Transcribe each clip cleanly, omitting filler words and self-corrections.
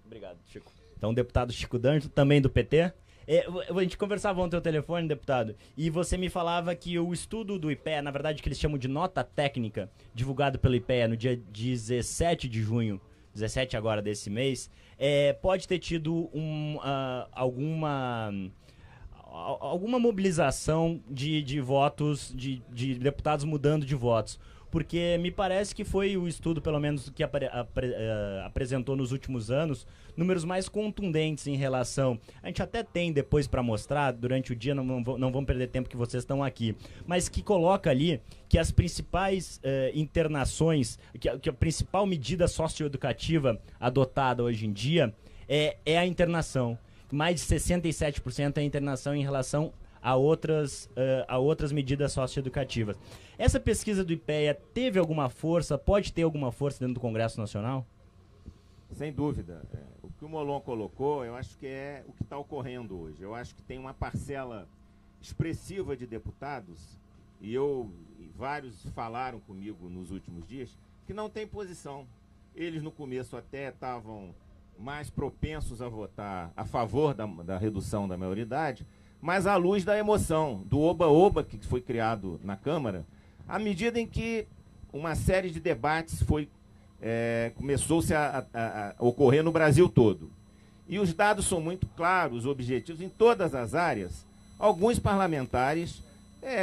Obrigado, Chico. Então, deputado Chico D'Angelo, também do PT. A gente conversava ontem ao telefone, deputado, e você me falava que o estudo do IPEA, na verdade que eles chamam de nota técnica, divulgado pelo IPEA no dia 17 de junho, 17 agora desse mês, pode ter tido alguma mobilização de votos, de deputados mudando de votos. Porque me parece que foi o estudo, pelo menos, que apresentou nos últimos anos, números mais contundentes em relação... A gente até tem depois para mostrar, durante o dia, não vamos perder tempo que vocês estão aqui, mas que coloca ali que as principais internações, que a principal medida socioeducativa adotada hoje em dia é a internação. Mais de 67% é a internação em relação a outras medidas socioeducativas. Essa pesquisa do IPEA teve alguma força, pode ter alguma força dentro do Congresso Nacional? Sem dúvida. O que o Molon colocou, eu acho que é o que está ocorrendo hoje. Eu acho que tem uma parcela expressiva de deputados, e vários falaram comigo nos últimos dias, que não tem posição. Eles, no começo, até estavam mais propensos a votar a favor da redução da maioridade, mas à luz da emoção, do oba-oba que foi criado na Câmara, à medida em que uma série de debates começou-se a ocorrer no Brasil todo. E os dados são muito claros, objetivos, em todas as áreas. Alguns parlamentares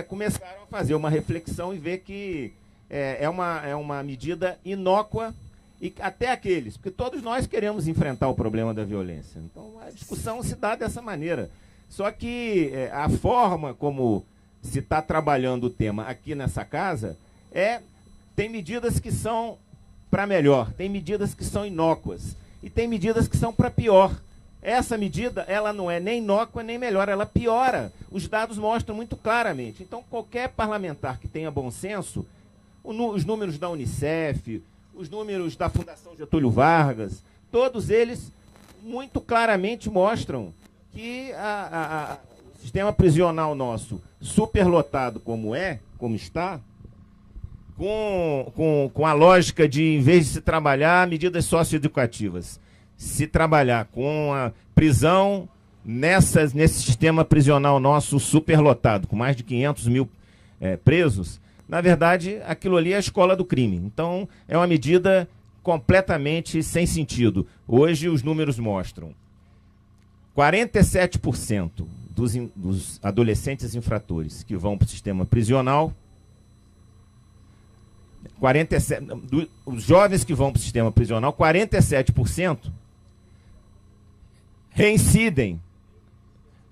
começaram a fazer uma reflexão e ver que é uma medida inócua, e até aqueles, porque todos nós queremos enfrentar o problema da violência. Então, a discussão se dá dessa maneira. Só que a forma como se está trabalhando o tema aqui nessa casa tem medidas que são para melhor, tem medidas que são inócuas e tem medidas que são para pior. Essa medida, ela não é nem inócua nem melhor, ela piora. Os dados mostram muito claramente. Então, qualquer parlamentar que tenha bom senso, os números da Unicef, os números da Fundação Getúlio Vargas, todos eles muito claramente mostram que o sistema prisional nosso, superlotado como está, com a lógica de, em vez de se trabalhar medidas socioeducativas, se trabalhar com a prisão nesse sistema prisional nosso superlotado, com mais de 500 mil presos, na verdade, aquilo ali é a escola do crime. Então, é uma medida completamente sem sentido. Hoje, os números mostram 47% dos adolescentes infratores que vão para o sistema prisional, os jovens que vão para o sistema prisional, 47% reincidem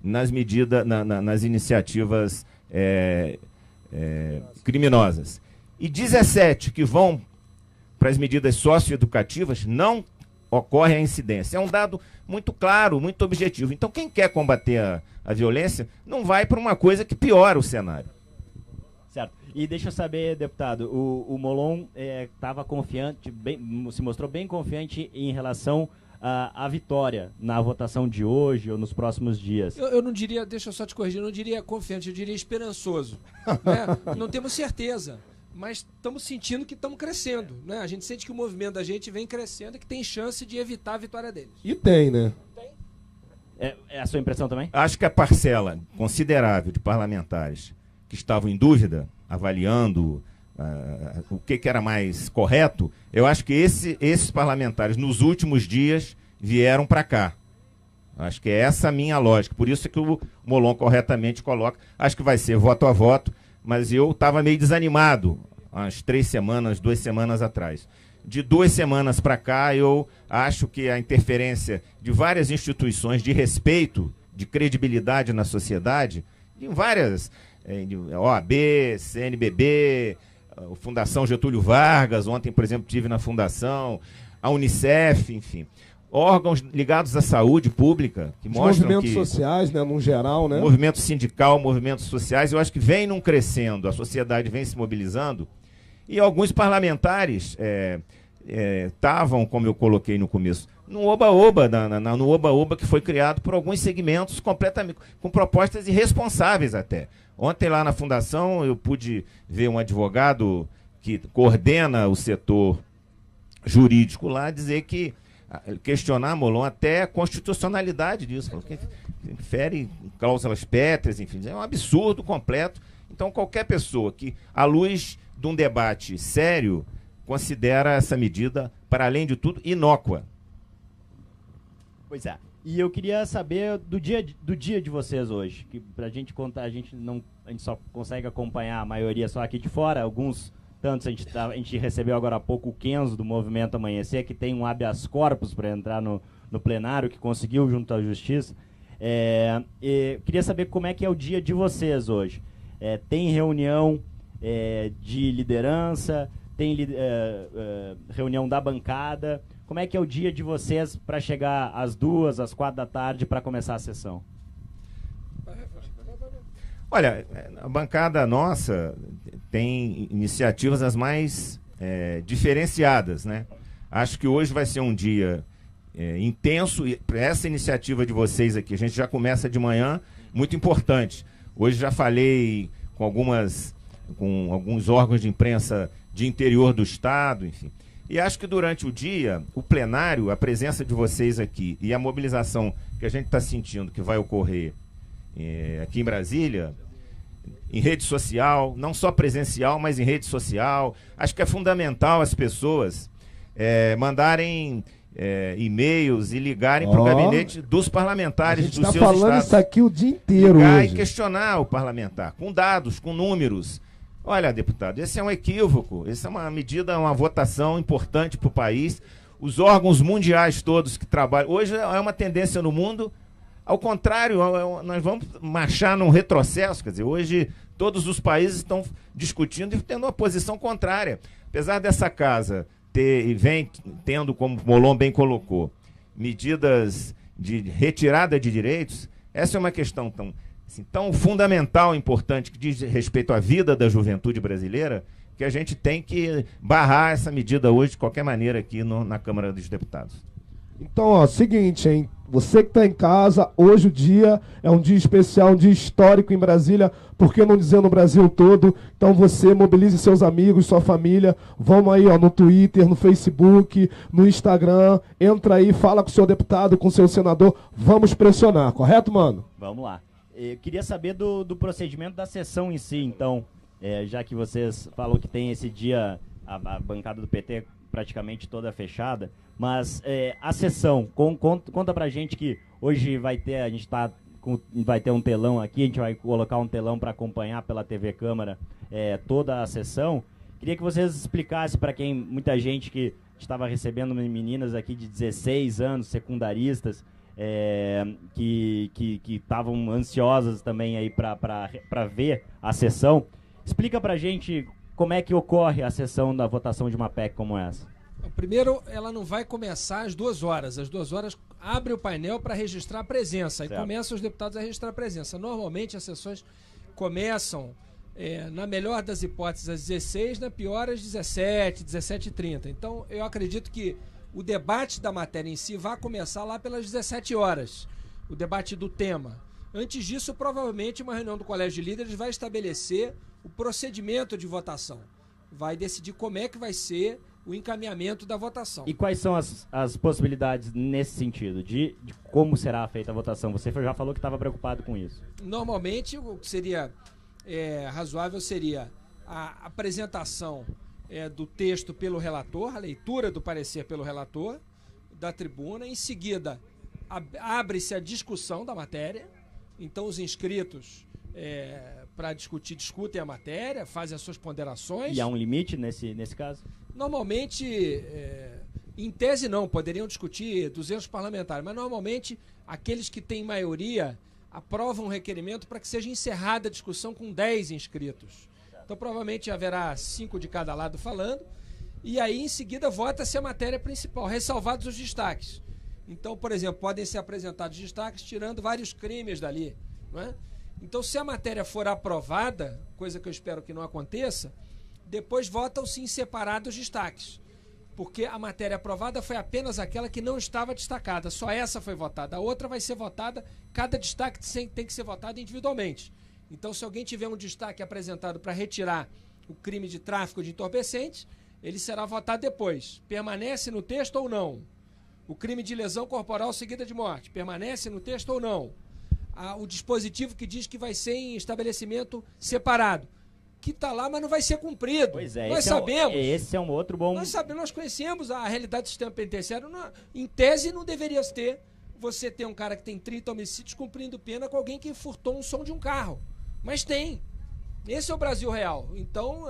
nas medidas, nas iniciativas criminosas. E 17 que vão para as medidas socioeducativas, não ocorre a incidência. É um dado muito claro, muito objetivo. Então, quem quer combater a violência não vai para uma coisa que piora o cenário. Certo. E deixa eu saber, deputado, o Molon estava confiante, se mostrou bem confiante em relação à vitória na votação de hoje ou nos próximos dias. Eu não diria, deixa eu só te corrigir, eu não diria confiante, eu diria esperançoso. Né? Não temos certeza, mas estamos sentindo que estamos crescendo. Né? A gente sente que o movimento da gente vem crescendo e que tem chance de evitar a vitória deles. E tem, né? Tem. É a sua impressão também? Acho que a parcela considerável de parlamentares que estavam em dúvida, avaliando o que era mais correto, eu acho que esses parlamentares, nos últimos dias, vieram para cá. Acho que é essa a minha lógica. Por isso que o Molon corretamente coloca. Acho que vai ser voto a voto, mas eu estava meio desanimado umas 2 semanas atrás. De 2 semanas para cá, eu acho que a interferência de várias instituições de respeito, de credibilidade na sociedade, de várias... OAB, CNBB, Fundação Getúlio Vargas, ontem, por exemplo, estive na Fundação, a Unicef, enfim. Órgãos ligados à saúde pública, que mostram movimentos sociais, né, no geral, né? Movimento sindical, movimentos sociais, eu acho que vem num crescendo, a sociedade vem se mobilizando, e alguns parlamentares estavam, como eu coloquei no começo, no oba-oba, no oba-oba que foi criado por alguns segmentos completamente, com propostas irresponsáveis até. Ontem lá na Fundação eu pude ver um advogado que coordena o setor jurídico lá dizer que questionar, Molon, até a constitucionalidade disso, porque fere cláusulas pétreas, enfim, é um absurdo completo. Então, qualquer pessoa que, à luz de um debate sério, considera essa medida, para além de tudo, inócua. Pois é. E eu queria saber do dia de vocês hoje, que pra gente contar, a gente só consegue acompanhar a maioria só aqui de fora, alguns tantos a gente recebeu agora há pouco o Kenzo do Movimento Amanhecer, que tem um habeas corpus para entrar no plenário, que conseguiu junto à Justiça. Queria saber como é que é o dia de vocês hoje. Tem reunião de liderança, tem reunião da bancada. Como é que é o dia de vocês para chegar às 2, às 4 da tarde para começar a sessão? Olha, a bancada nossa tem iniciativas as mais diferenciadas, né? Acho que hoje vai ser um dia intenso, e para essa iniciativa de vocês aqui, a gente já começa de manhã, muito importante. Hoje já falei com alguns órgãos de imprensa de interior do Estado, enfim. E acho que durante o dia, o plenário, a presença de vocês aqui e a mobilização que a gente está sentindo que vai ocorrer aqui em Brasília, em rede social, não só presencial, mas em rede social, acho que é fundamental as pessoas mandarem e-mails e ligarem para o gabinete dos parlamentares dos seus estados. A gente está falando isso aqui o dia inteiro ligar hoje. E questionar o parlamentar, com dados, com números. Olha, deputado, esse é um equívoco, essa é uma medida, uma votação importante para o país. Os órgãos mundiais todos que trabalham... Hoje é uma tendência no mundo, ao contrário, nós vamos marchar num retrocesso. Quer dizer, hoje todos os países estão discutindo e tendo uma posição contrária. Apesar dessa casa vem tendo, como o Molon bem colocou, medidas de retirada de direitos, essa é uma questão tão fundamental, importante, que diz respeito à vida da juventude brasileira, que a gente tem que barrar essa medida hoje, de qualquer maneira, aqui na Câmara dos Deputados. Então, seguinte, hein? Você que está em casa, hoje o dia é um dia especial, um dia histórico em Brasília, por que não dizer no Brasil todo? Então você mobilize seus amigos, sua família, vamos aí no Twitter, no Facebook, no Instagram, entra aí, fala com o seu deputado, com o seu senador, vamos pressionar, correto, mano? Vamos lá. Eu queria saber do procedimento da sessão em si, então, já que vocês falam que tem esse dia, a bancada do PT praticamente toda fechada, mas a sessão, conta pra gente que hoje a gente vai ter um telão aqui, a gente vai colocar um telão para acompanhar pela TV Câmara toda a sessão. Queria que vocês explicassem para muita gente que estava recebendo meninas aqui de 16 anos, secundaristas, que estavam ansiosas também aí para ver a sessão. Explica pra gente como é que ocorre a sessão da votação de uma PEC como essa. Primeiro, ela não vai começar às 2 horas. Às 2 horas abre o painel para registrar a presença. Certo. E começam os deputados a registrar a presença. Normalmente as sessões começam, na melhor das hipóteses, às 16, na pior às 17, 17h30. Então eu acredito que o debate da matéria em si vai começar lá pelas 17 horas. O debate do tema. Antes disso, provavelmente, uma reunião do Colégio de Líderes vai estabelecer o procedimento de votação. Vai decidir como é que vai ser o encaminhamento da votação. E quais são as possibilidades nesse sentido, de como será feita a votação? Você já falou que estava preocupado com isso. Normalmente, o que seria razoável seria a apresentação do texto pelo relator, a leitura do parecer pelo relator da tribuna. Em seguida, abre-se a discussão da matéria. Então, os inscritos para discutem a matéria, fazem as suas ponderações. E há um limite nesse caso? Normalmente, em tese não, poderiam discutir 200 parlamentares, mas normalmente aqueles que têm maioria aprovam um requerimento para que seja encerrada a discussão com 10 inscritos. Então provavelmente haverá 5 de cada lado falando, e aí em seguida vota-se a matéria principal, ressalvados os destaques. Então, por exemplo, podem ser apresentados destaques tirando vários crimes dali, não é? Então, se a matéria for aprovada, coisa que eu espero que não aconteça, depois votam-se em separado os destaques. Porque a matéria aprovada foi apenas aquela que não estava destacada. Só essa foi votada. A outra vai ser votada, cada destaque tem que ser votado individualmente. Então, se alguém tiver um destaque apresentado para retirar o crime de tráfico de entorpecentes, ele será votado depois. Permanece no texto ou não? O crime de lesão corporal seguida de morte permanece no texto ou não? O dispositivo que diz que vai ser em estabelecimento separado, que está lá, mas não vai ser cumprido. Pois é, nós sabemos. Esse é um outro bom... Nós conhecemos a realidade do sistema penitenciário. Em tese, não deveria ter você ter um cara que tem 30 homicídios cumprindo pena com alguém que furtou um som de um carro. Mas tem. Esse é o Brasil real. Então,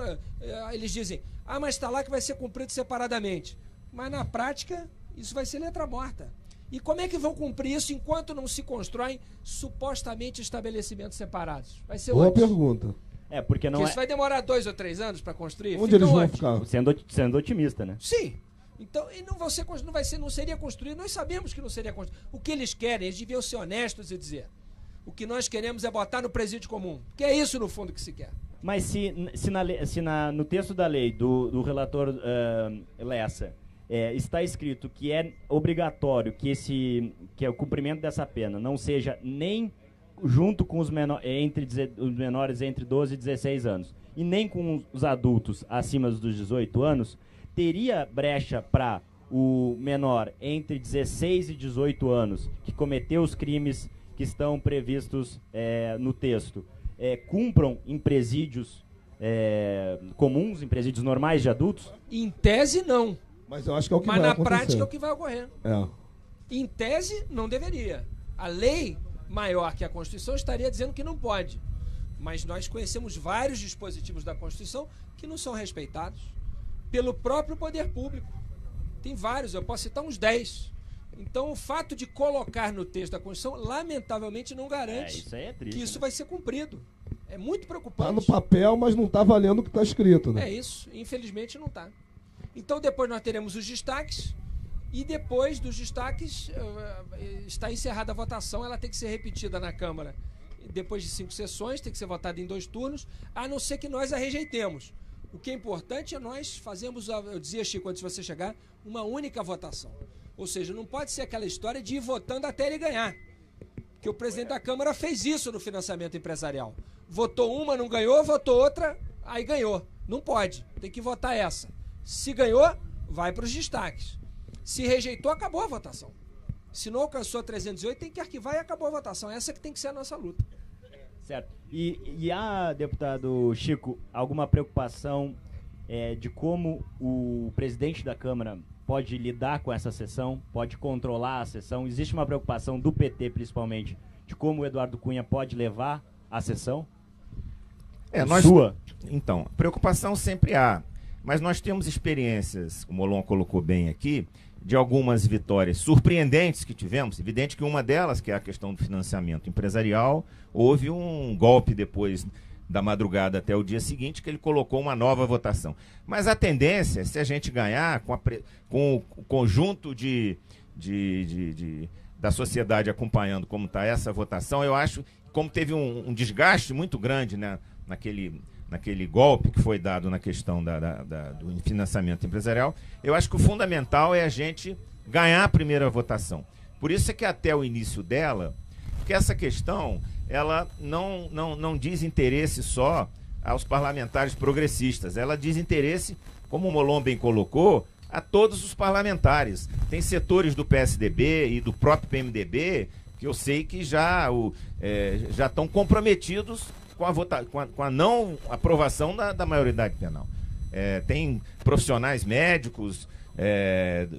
eles dizem, mas está lá que vai ser cumprido separadamente. Mas, na prática, isso vai ser letra morta. E como é que vão cumprir isso enquanto não se constroem supostamente estabelecimentos separados? Vai ser Boa onde? pergunta. Porque não Porque isso vai demorar 2 ou 3 anos para construir? Onde eles vão ficar? Sendo otimista, né? Sim. Então, e não seria construído. Nós sabemos que não seria construído. O que eles querem, eles deviam ser honestos e dizer: o que nós queremos é botar no presídio comum. Que é isso, no fundo, que se quer. Mas se no texto da lei do relator Lessa está escrito que é obrigatório que o cumprimento dessa pena não seja nem junto com os menores entre 12 e 16 anos e nem com os adultos acima dos 18 anos, teria brecha para o menor entre 16 e 18 anos que cometeu os crimes que estão previstos no texto, cumpram em presídios comuns, em presídios normais de adultos? Em tese, não. Mas eu acho que é o que vai Mas acontecer. na prática é o que vai ocorrer. Em tese, não deveria. A lei maior que a Constituição estaria dizendo que não pode. Mas nós conhecemos vários dispositivos da Constituição que não são respeitados pelo próprio poder público. Tem vários, eu posso citar uns 10. Então, o fato de colocar no texto da Constituição, lamentavelmente, não garante isso aí é triste, que isso né? vai ser cumprido. É muito preocupante. Tá no papel, mas não tá valendo o que tá escrito, né? É isso, infelizmente não está. Então depois nós teremos os destaques e depois dos destaques está encerrada a votação, ela tem que ser repetida na Câmara depois de 5 sessões, tem que ser votada em 2 turnos, a não ser que nós a rejeitemos. O que é importante é nós fazermos, eu dizia, Chico, antes de você chegar, uma única votação. Ou seja, não pode ser aquela história de ir votando até ele ganhar. Porque o presidente da Câmara fez isso no financiamento empresarial. Votou uma, não ganhou, votou outra, aí ganhou. Não pode, tem que votar essa. Se ganhou, vai para os destaques. Se rejeitou, acabou a votação. Se não alcançou 308, tem que arquivar e acabou a votação. Essa que tem que ser a nossa luta. Certo. E há, deputado Chico, alguma preocupação de como o presidente da Câmara pode lidar com essa sessão, pode controlar a sessão? Existe uma preocupação do PT, principalmente, de como o Eduardo Cunha pode levar a sessão? Sua? Então, preocupação sempre há. Mas nós temos experiências, o Molon colocou bem aqui, de algumas vitórias surpreendentes que tivemos. Evidente que uma delas, que é a questão do financiamento empresarial, houve um golpe depois da madrugada até o dia seguinte, que ele colocou uma nova votação. Mas a tendência, se a gente ganhar com o conjunto da sociedade acompanhando como está essa votação, eu acho, como teve um desgaste muito grande, né, naquele golpe que foi dado na questão do financiamento empresarial, eu acho que o fundamental é a gente ganhar a primeira votação. Por isso é que até o início dela, porque essa questão, ela não diz interesse só aos parlamentares progressistas, ela diz interesse, como o Molon bem colocou, a todos os parlamentares. Tem setores do PSDB e do próprio PMDB que eu sei que já estão comprometidos com a não aprovação da maioridade penal. Tem profissionais médicos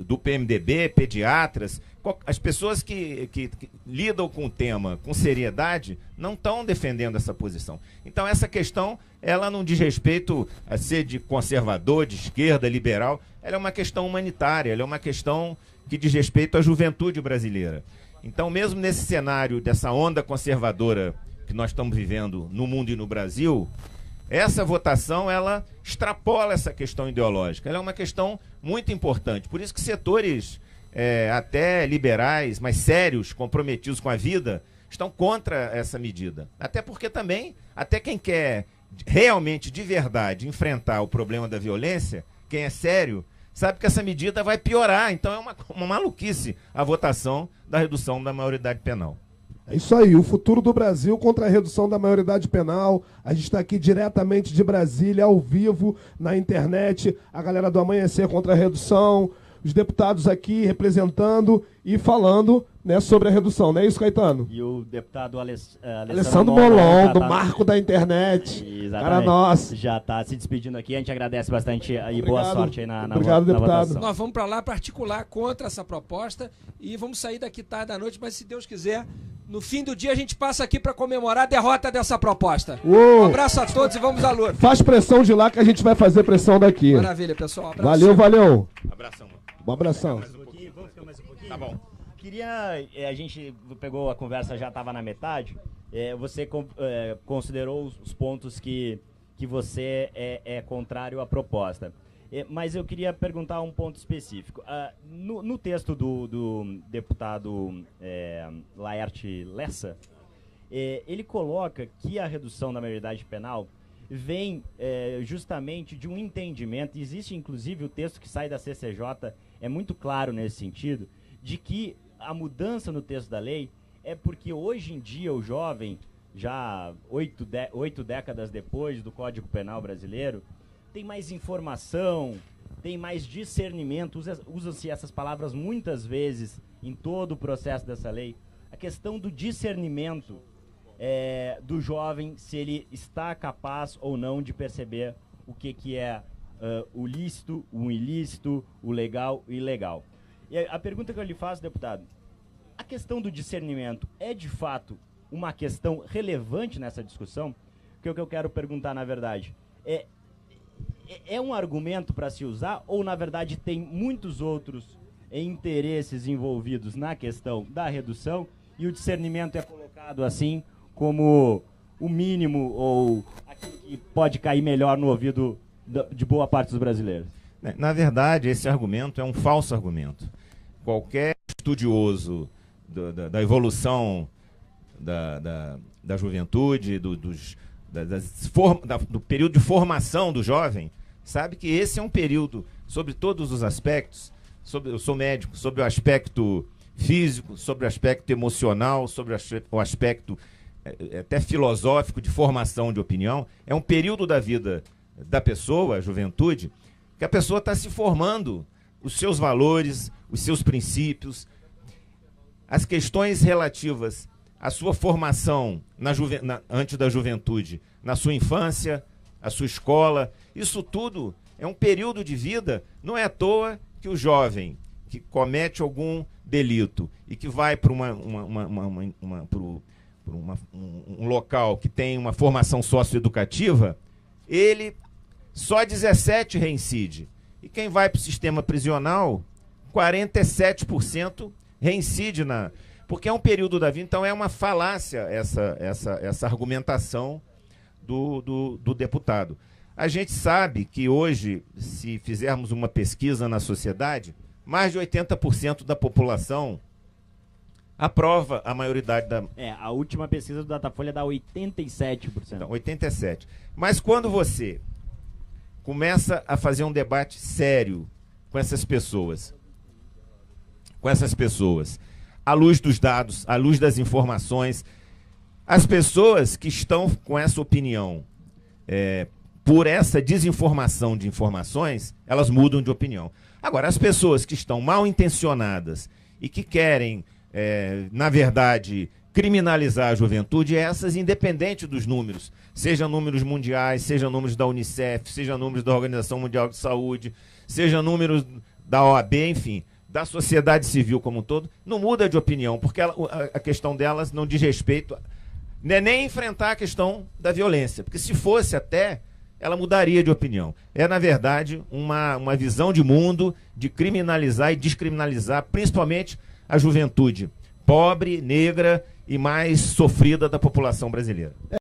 do PMDB, pediatras, as pessoas que lidam com o tema com seriedade não estão defendendo essa posição. Então essa questão, ela não diz respeito a ser de conservador, de esquerda, liberal, ela é uma questão humanitária, ela é uma questão que diz respeito à juventude brasileira. Então mesmo nesse cenário dessa onda conservadora que nós estamos vivendo no mundo e no Brasil, essa votação, ela extrapola essa questão ideológica. Ela é uma questão muito importante. Por isso que setores até liberais, mas sérios, comprometidos com a vida, estão contra essa medida. Até porque também, até quem quer realmente, de verdade, enfrentar o problema da violência, quem é sério, sabe que essa medida vai piorar. Então é uma maluquice a votação da redução da maioridade penal. É isso aí, o futuro do Brasil contra a redução da maioridade penal. A gente está aqui diretamente de Brasília, ao vivo, na internet. A galera do Amanhecer contra a redução. os deputados aqui representando e falando, né, sobre a redução. Não é isso, Caetano? E o deputado Alessandro Molon, do Marco da Internet. Exatamente. Cara nosso. Já está se despedindo aqui. A gente agradece bastante e boa Obrigado. sorte aí na Obrigado, na deputado. votação. Nós vamos para lá para articular contra essa proposta e vamos sair daqui tarde da noite, mas se Deus quiser, no fim do dia a gente passa aqui para comemorar a derrota dessa proposta. Uou. Um abraço a todos e vamos à luta. Faz pressão de lá que a gente vai fazer pressão daqui. Maravilha, pessoal. Um abraço. Valeu, valeu. Abração. Um abração. Vamos ficar mais um pouquinho? Tá bom. Queria, a gente pegou a conversa, já estava na metade, você considerou os pontos que você é contrário à proposta. Mas eu queria perguntar um ponto específico. No texto do deputado Laerte Lessa, ele coloca que a redução da maioridade penal vem justamente de um entendimento, existe inclusive o texto que sai da CCJ, é muito claro nesse sentido, de que a mudança no texto da lei é porque hoje em dia o jovem, já 8 décadas depois do Código Penal brasileiro, tem mais informação, tem mais discernimento, usam-se essas palavras muitas vezes em todo o processo dessa lei, a questão do discernimento do jovem, se ele está capaz ou não de perceber o que é o lícito, o ilícito, o legal e ilegal. E a pergunta que eu lhe faço, deputado, a questão do discernimento é de fato uma questão relevante nessa discussão? Porque o que eu quero perguntar, na verdade, é um argumento para se usar ou, na verdade, tem muitos outros interesses envolvidos na questão da redução e o discernimento é colocado assim como o mínimo ou aquilo que pode cair melhor no ouvido de boa parte dos brasileiros? Na verdade, esse argumento é um falso argumento. Qualquer estudioso da evolução da juventude, do período de formação do jovem, sabe que esse é um período, sobre todos os aspectos, eu sou médico, sobre o aspecto físico, sobre o aspecto emocional, sobre o aspecto até filosófico de formação de opinião, é um período da vida da pessoa, a juventude, que a pessoa está se formando, os seus valores, os seus princípios, as questões relativas à sua formação antes da juventude, na sua infância, a sua escola, isso tudo é um período de vida, não é à toa que o jovem que comete algum delito e que vai para um local que tem uma formação socioeducativa, ele só 17 reincide. E quem vai para o sistema prisional, 47% reincide porque é um período da vida, então é uma falácia essa argumentação do deputado. A gente sabe que hoje, se fizermos uma pesquisa na sociedade, mais de 80% da população aprova a maioridade da... A última pesquisa do Datafolha dá 87%. Então, 87%. Mas quando você começa a fazer um debate sério com essas pessoas, à luz dos dados, à luz das informações, as pessoas que estão com essa opinião, por essa desinformação de informações, elas mudam de opinião. Agora, as pessoas que estão mal intencionadas e que querem, na verdade, criminalizar a juventude, essas, independente dos números, sejam números mundiais, sejam números da Unicef, sejam números da Organização Mundial de Saúde, sejam números da OAB, enfim, da sociedade civil como um todo, não muda de opinião, porque a questão delas não diz respeito, nem enfrentar a questão da violência, porque se fosse até, ela mudaria de opinião. É, na verdade, uma visão de mundo de criminalizar e descriminalizar, principalmente a juventude pobre, negra e mais sofrida da população brasileira.